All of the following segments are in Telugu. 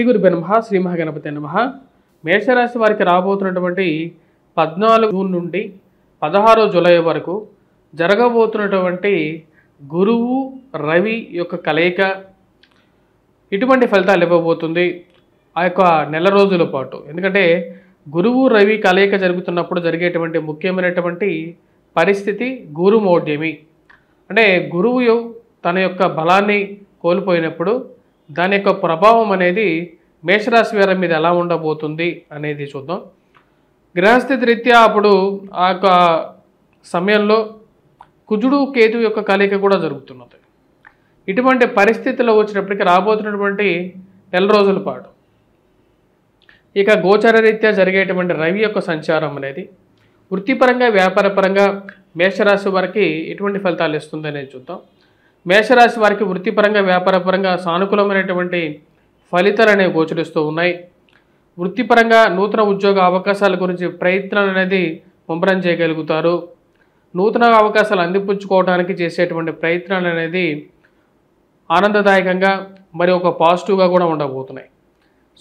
శ్రీ గురుభ్యో నమః శ్రీ మహాగణపతే నమః. మేషరాశి వారికి రాబోతున్నటువంటి 14 జూన్ నుండి 16 జూలై వరకు జరగబోతున్నటువంటి గురువు రవి యొక్క కలయిక ఇటువంటి ఫలితాలు ఇవ్వబోతుంది ఆ యొక్క నెల రోజుల పాటు. ఎందుకంటే గురువు రవి కలయిక జరుగుతున్నప్పుడు జరిగేటువంటి ముఖ్యమైనటువంటి పరిస్థితి గురుమౌఢ్యమి. అంటే గురువు తన యొక్క బలాన్ని కోల్పోయినప్పుడు దాని యొక్క ప్రభావం అనేది మేషరాశి వారి మీద ఎలా ఉండబోతుంది అనేది చూద్దాం. గ్రహస్థితి రీత్యా అప్పుడు ఆ యొక్క సమయంలో కుజుడు కేతు యొక్క కలయిక కూడా జరుగుతున్నది. ఇటువంటి పరిస్థితుల్లో వచ్చినప్పటికీ రాబోతున్నటువంటి నెల రోజుల పాటు ఇక గోచర రీత్యా జరిగేటువంటి రవి యొక్క సంచారం అనేది వృత్తిపరంగా వ్యాపారపరంగా మేషరాశి వారికి ఎటువంటి ఫలితాలు ఇస్తుంది అనేది చూద్దాం. మేషరాశి వారికి వృత్తిపరంగా వ్యాపారపరంగా సానుకూలమైనటువంటి ఫలితాలు అనేవి గోచరిస్తూ ఉన్నాయి. వృత్తిపరంగా నూతన ఉద్యోగ అవకాశాల గురించి ప్రయత్నాలు అనేది ముమ్మరం చేయగలుగుతారు. నూతన అవకాశాలు అందిపుచ్చుకోవడానికి చేసేటువంటి ప్రయత్నాలు అనేది ఆనందదాయకంగా మరి ఒక పాజిటివ్గా కూడా ఉండబోతున్నాయి.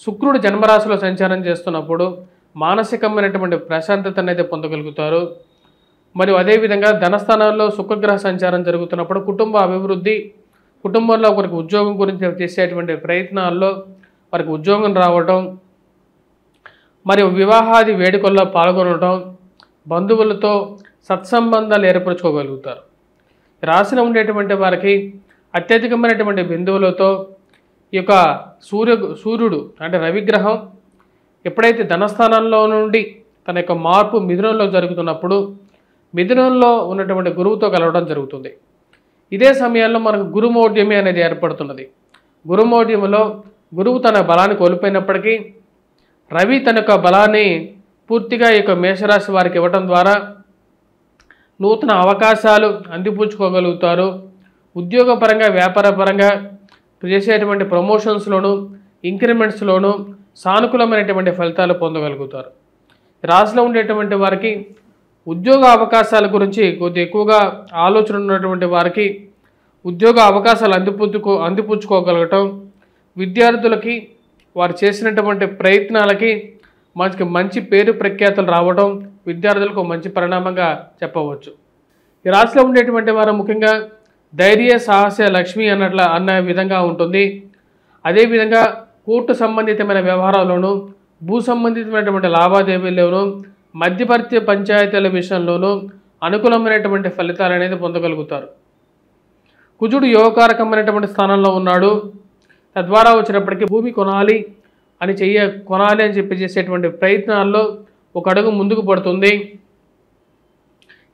శుక్రుడు జన్మరాశిలో సంచారం చేస్తున్నప్పుడు మానసికమైనటువంటి ప్రశాంతత అనేది పొందగలుగుతారు. మరియు అదేవిధంగా ధనస్థానాల్లో శుక్రగ్రహ సంచారం జరుగుతున్నప్పుడు కుటుంబ అభివృద్ధి, కుటుంబంలో ఒకరికి ఉద్యోగం గురించి చేసేటువంటి ప్రయత్నాల్లో వారికి ఉద్యోగం రావడం, మరియు వివాహాది వేడుకల్లో పాల్గొనడం, బంధువులతో సత్సంబంధాలు ఏర్పరచుకోగలుగుతారు. రాశిలో ఉండేటువంటి వారికి అత్యధికమైనటువంటి బిందువులతో ఈ యొక్క సూర్యుడు అంటే రవిగ్రహం ఎప్పుడైతే ధనస్థానంలో నుండి తన యొక్క మార్పు మిథునంలో జరుగుతున్నప్పుడు మిథునంలో ఉన్నటువంటి గురువుతో కలవడం జరుగుతుంది. ఇదే సమయంలో మనకు గురుమౌఢ్యమి అనేది ఏర్పడుతున్నది. గురుమౌఢ్యములో గురువు తన బలాన్ని కోల్పోయినప్పటికీ రవి తన యొక్క బలాన్ని పూర్తిగా ఈ యొక్క మేషరాశి వారికి ఇవ్వటం ద్వారా నూతన అవకాశాలు అందిపుచ్చుకోగలుగుతారు. ఉద్యోగపరంగా వ్యాపారపరంగా చేసేటువంటి ప్రమోషన్స్లోను ఇంక్రిమెంట్స్లోను సానుకూలమైనటువంటి ఫలితాలు పొందగలుగుతారు. రాశిలో ఉండేటువంటి వారికి ఉద్యోగ అవకాశాల గురించి కొద్ది ఎక్కువగా ఆలోచన ఉన్నటువంటి వారికి ఉద్యోగ అవకాశాలు అందిపుచ్చుకోగలగటం, విద్యార్థులకి వారు చేసినటువంటి ప్రయత్నాలకి మంచి పేరు ప్రఖ్యాతులు రావడం విద్యార్థులకు మంచి పరిణామంగా చెప్పవచ్చు. ఈ రాశిలో ఉండేటువంటి వారు ముఖ్యంగా ధైర్య సాహస లక్ష్మి అన్న విధంగా ఉంటుంది. అదేవిధంగా కోర్టు సంబంధితమైన వ్యవహారాల్లోనూ భూ సంబంధితమైనటువంటి లావాదేవీల్లోనూ మధ్యవర్తి పంచాయతీల విషయంలోనూ అనుకూలమైనటువంటి ఫలితాలు అనేది పొందగలుగుతారు. కుజుడు యోగకారకమైనటువంటి స్థానంలో ఉన్నాడు. తద్వారా వచ్చినప్పటికీ భూమి కొనాలి అని చెప్పి చేసేటువంటి ప్రయత్నాల్లో ఒక అడుగు ముందుకు పడుతుంది.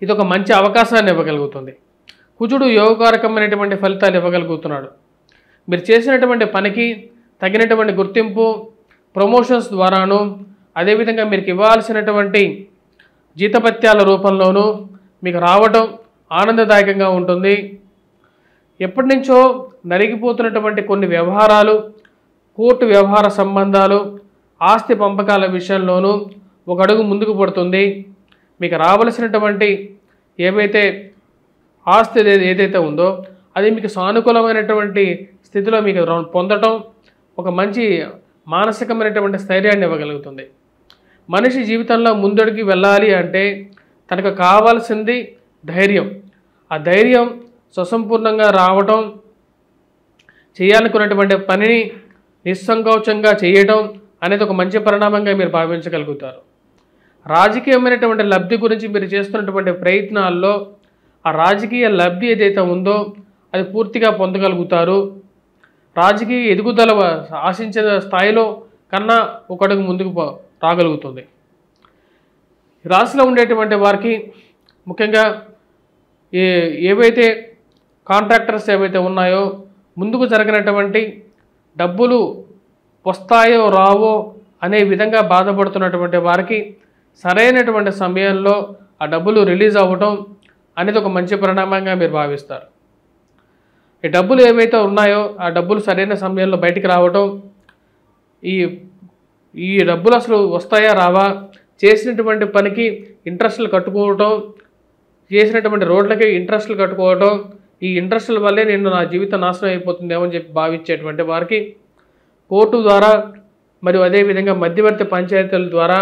ఇది ఒక మంచి అవకాశాన్ని ఇవ్వగలుగుతుంది. కుజుడు యోగకారకమైనటువంటి ఫలితాలు ఇవ్వగలుగుతున్నాడు. మీరు చేసినటువంటి పనికి తగినటువంటి గుర్తింపు ప్రమోషన్స్ ద్వారాను, అదేవిధంగా మీకు ఇవ్వాల్సినటువంటి జీతభత్యాల రూపంలోనూ మీకు రావడం ఆనందదాయకంగా ఉంటుంది. ఎప్పటి నుంచో నలిగిపోతున్నటువంటి కొన్ని వ్యవహారాలు, కోర్టు వ్యవహార సంబంధాలు, ఆస్తి పంపకాల విషయంలోనూ ఒక అడుగు ముందుకు పడుతుంది. మీకు రావలసినటువంటి ఏవైతే ఆస్తి ఏదైతే ఉందో అది మీకు సానుకూలమైనటువంటి స్థితిలో మీకు పొందటం ఒక మంచి మానసికమైనటువంటి స్థైర్యాన్ని ఇవ్వగలుగుతుంది. మనిషి జీవితంలో ముందడుగు వెళ్ళాలి అంటే తనకు కావాల్సింది ధైర్యం. ఆ ధైర్యం సుసంపూర్ణంగా రావటం, చేయాలనుకున్నటువంటి పనిని నిస్సంకోచంగా చేయడం అనేది ఒక మంచి పరిణామంగా మీరు భావించగలుగుతారు. రాజకీయమైనటువంటి లబ్ధి గురించి మీరు చేస్తున్నటువంటి ప్రయత్నాల్లో ఆ రాజకీయ లబ్ధి ఏదైతే ఉందో అది పూర్తిగా పొందగలుగుతారు. రాజకీయ ఎదుగుదల ఆశించిన స్థాయిలో కన్నా ఒక అడుగు ముందుకు రాగలుగుతుంది. రాశిలో ఉండేటువంటి వారికి ముఖ్యంగా ఏవైతే కాంట్రాక్టర్స్ ఏవైతే ఉన్నాయో ముందుకు జరగనటువంటి డబ్బులు వస్తాయో రావో అనే విధంగా బాధపడుతున్నటువంటి వారికి సరైనటువంటి సమయంలో ఆ డబ్బులు రిలీజ్ అవ్వటం అనేది ఒక మంచి పరిణామంగా మీరు భావిస్తారు. ఈ డబ్బులు ఏవైతే ఉన్నాయో ఆ డబ్బులు సరైన సమయంలో బయటికి రావటం, ఈ డబ్బులు అసలు వస్తాయా రావా, చేసినటువంటి పనికి ఇంట్రెస్టులు కట్టుకోవటం, చేసినటువంటి రోడ్లకి ఇంట్రెస్టులు కట్టుకోవటం, ఈ ఇంట్రెస్టుల వల్లే నేను నా జీవితం నాశనం అయిపోతుందేమో అని చెప్పి భావించేటువంటి వారికి కోర్టు ద్వారా మరియు అదేవిధంగా మధ్యవర్తి పంచాయతీల ద్వారా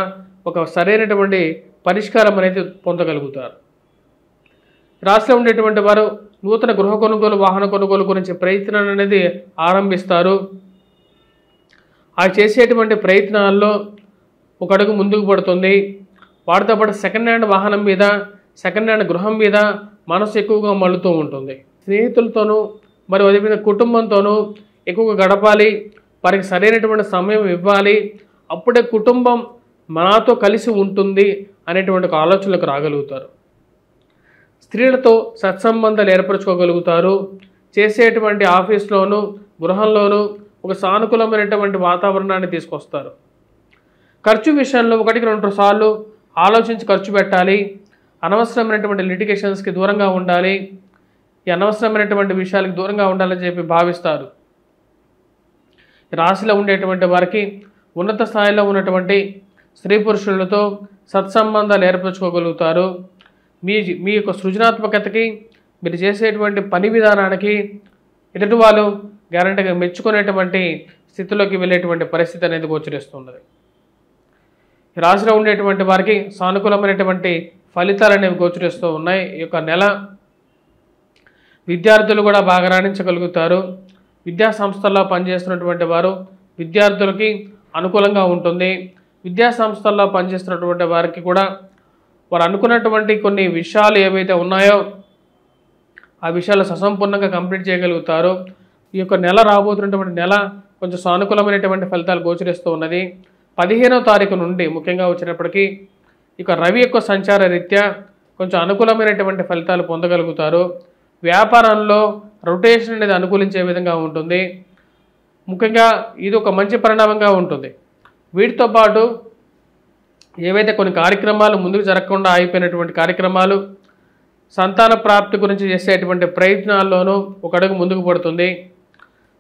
ఒక సరైనటువంటి పరిష్కారం అనేది పొందగలుగుతారు. రాష్ట్రంలో ఉండేటువంటి వారు నూతన గృహ కొనుగోలు, వాహన కొనుగోలు గురించి ప్రయత్నాలు అనేది ఆరంభిస్తారు. ఆ చేసేటువంటి ప్రయత్నాల్లో ఒక అడుగు ముందుకు పడుతుంది. వాటితో పాటు సెకండ్ హ్యాండ్ వాహనం మీద, సెకండ్ హ్యాండ్ గృహం మీద మనసు ఎక్కువగా మళ్ళుతూ ఉంటుంది. స్నేహితులతోనూ మరియు అదేవిధంగా కుటుంబంతోనూ ఎక్కువగా గడపాలి, వారికి సరైనటువంటి సమయం ఇవ్వాలి, అప్పుడే కుటుంబం మనతో కలిసి ఉంటుంది అనేటువంటి ఒక ఆలోచనలకు రాగలుగుతారు. స్త్రీలతో సత్సంబంధాలు ఏర్పరచుకోగలుగుతారు. చేసేటువంటి ఆఫీస్లోనూ గృహంలోనూ ఒక సానుకూలమైనటువంటి వాతావరణాన్ని తీసుకొస్తారు. ఖర్చు విషయంలో 1-2 సార్లు ఆలోచించి ఖర్చు పెట్టాలి. అనవసరమైనటువంటి లిటిగేషన్స్కి దూరంగా ఉండాలి. ఈ అనవసరమైనటువంటి విషయాలకు దూరంగా ఉండాలని చెప్పి భావిస్తారు. రాశిలో ఉండేటువంటి వారికి ఉన్నత స్థాయిలో ఉన్నటువంటి స్త్రీ పురుషులతో సత్సంబంధాలు ఏర్పరచుకోగలుగుతారు. మీ యొక్క సృజనాత్మకతకి, మీరు చేసేటువంటి పని విధానానికి ఎదుటి వాళ్ళు గ్యారంటీగా మెచ్చుకునేటువంటి స్థితిలోకి వెళ్ళేటువంటి పరిస్థితి అనేది గోచరిస్తున్నది. ఈ రాశిలో ఉండేటువంటి వారికి సానుకూలమైనటువంటి ఫలితాలు అనేవి గోచరిస్తూ ఉన్నాయి. ఈ యొక్క నెల విద్యార్థులు కూడా బాగా రాణించగలుగుతారు. విద్యా సంస్థల్లో పనిచేస్తున్నటువంటి వారు విద్యార్థులకి అనుకూలంగా ఉంటుంది. విద్యా సంస్థల్లో పనిచేస్తున్నటువంటి వారికి కూడా వారు అనుకున్నటువంటి కొన్ని విషయాలు ఏవైతే ఉన్నాయో ఆ విషయాలు ససంపూర్ణంగా కంప్లీట్ చేయగలుగుతారు. ఈ యొక్క నెల రాబోతున్నటువంటి నెల కొంచెం సానుకూలమైనటువంటి ఫలితాలు గోచరిస్తూ ఉన్నది. 15వ తారీఖు నుండి ముఖ్యంగా వచ్చినప్పటికీ ఇక రవి యొక్క సంచార రీత్యా కొంచెం అనుకూలమైనటువంటి ఫలితాలు పొందగలుగుతారు. వ్యాపారంలో రొటేషన్ అనేది అనుకూలించే విధంగా ఉంటుంది. ముఖ్యంగా ఇది ఒక మంచి పరిణామంగా ఉంటుంది. వీటితో పాటు ఏవైతే కొన్ని కార్యక్రమాలు ముందుకు జరగకుండా ఆగిపోయినటువంటి కార్యక్రమాలు, సంతాన ప్రాప్తి గురించి చేసేటువంటి ప్రయత్నాల్లోనూ ఒక అడుగు ముందుకు పడుతుంది.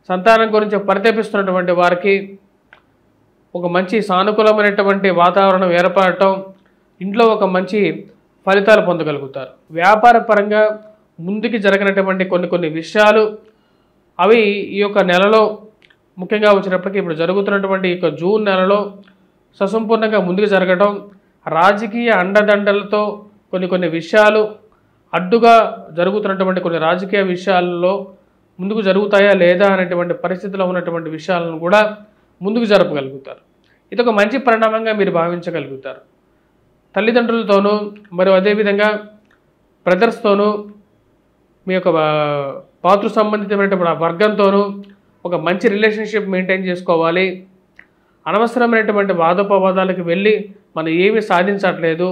సంతానం గురించి పరితపిస్తున్నటువంటి వారికి ఒక మంచి సానుకూలమైనటువంటి వాతావరణం ఏర్పడటం, ఇంట్లో ఒక మంచి ఫలితాలు పొందగలుగుతారు. వ్యాపార పరంగా ముందుకు జరగనటువంటి కొన్ని విషయాలు అవి ఈ యొక్క నెలలో ముఖ్యంగా వచ్చినప్పటికీ ఇప్పుడు జరుగుతున్నటువంటి ఈ యొక్క జూన్ నెలలో ససంపూర్ణంగా ముందుకు జరగడం, రాజకీయ అండదండలతో కొన్ని విషయాలు అడ్డుగా జరుగుతున్నటువంటి కొన్ని రాజకీయ విషయాల్లో ముందుకు జరుగుతాయా లేదా అనేటువంటి పరిస్థితిలో ఉన్నటువంటి విషయాలను కూడా ముందుకు జరపగలుగుతారు. ఇది ఒక మంచి పరిణామంగా మీరు భావించగలుగుతారు. తల్లిదండ్రులతోనూ మరియు అదేవిధంగా బ్రదర్స్తోనూ మీ యొక్క పాతృ సంబంధితమైనటువంటి వర్గంతోనూ ఒక మంచి రిలేషన్షిప్ మెయింటైన్ చేసుకోవాలి. అనవసరమైనటువంటి వాదోపవాదాలకు వెళ్ళి మనం ఏమీ సాధించట్లేదు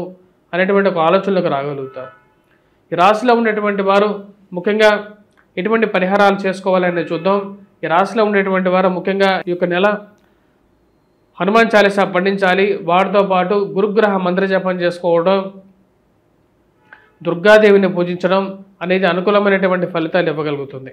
అనేటువంటి ఒక ఆలోచనలకు రాగలుగుతారు. ఈ రాశిలో ఉండేటువంటి వారు ముఖ్యంగా ఎటువంటి పరిహారాలు చేసుకోవాలని చూద్దాం. ఈ రాశిలో ఉండేటువంటి వారు ముఖ్యంగా ఈ యొక్క నెల హనుమాన్ చాలీసా పఠించాలి. వాటితో పాటు గురుగ్రహ మంత్ర జపం చేసుకోవడం, దుర్గాదేవిని పూజించడం అనేది అనుకూలమైనటువంటి ఫలితాలు ఇవ్వగలుగుతుంది.